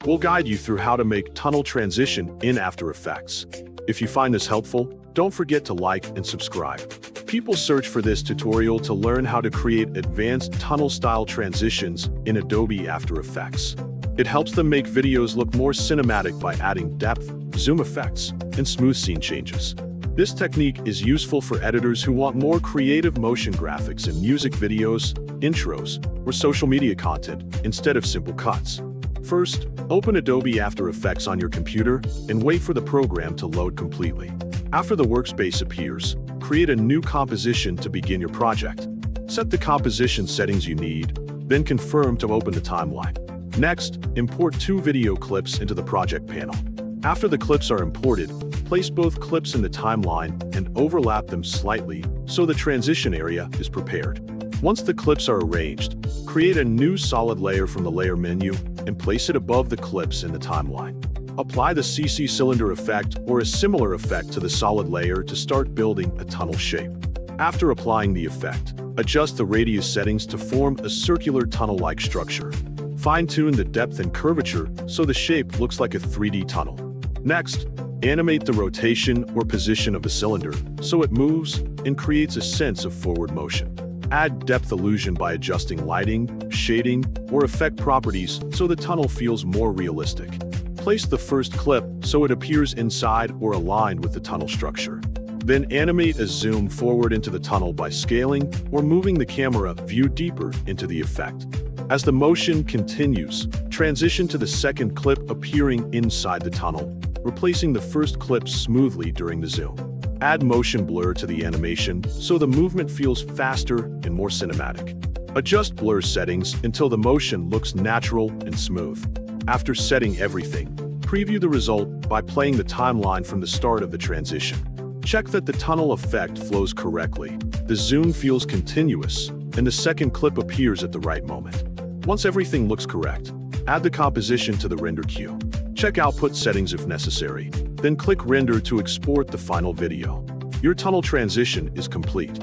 We'll guide you through how to make tunnel transition in After Effects. If you find this helpful, don't forget to like and subscribe. People search for this tutorial to learn how to create advanced tunnel-style transitions in Adobe After Effects. It helps them make videos look more cinematic by adding depth, zoom effects, and smooth scene changes. This technique is useful for editors who want more creative motion graphics in music videos, intros, or social media content instead of simple cuts. First, open Adobe After Effects on your computer and wait for the program to load completely. After the workspace appears, create a new composition to begin your project. Set the composition settings you need, then confirm to open the timeline. Next, import 2 video clips into the project panel. After the clips are imported, place both clips in the timeline and overlap them slightly so the transition area is prepared. Once the clips are arranged, create a new solid layer from the layer menu and place it above the clips in the timeline. Apply the CC cylinder effect or a similar effect to the solid layer to start building a tunnel shape. After applying the effect, adjust the radius settings to form a circular tunnel-like structure. Fine-tune the depth and curvature so the shape looks like a 3D tunnel. Next, animate the rotation or position of the cylinder so it moves and creates a sense of forward motion. Add depth illusion by adjusting lighting, shading, or effect properties so the tunnel feels more realistic. Place the first clip so it appears inside or aligned with the tunnel structure. Then animate a zoom forward into the tunnel by scaling or moving the camera view deeper into the effect. As the motion continues, transition to the second clip appearing inside the tunnel, replacing the first clip smoothly during the zoom. Add motion blur to the animation so the movement feels faster and more cinematic. Adjust blur settings until the motion looks natural and smooth. After setting everything, preview the result by playing the timeline from the start of the transition. Check that the tunnel effect flows correctly, the zoom feels continuous, and the second clip appears at the right moment. Once everything looks correct, add the composition to the render queue. Check output settings if necessary, then click Render to export the final video. Your tunnel transition is complete.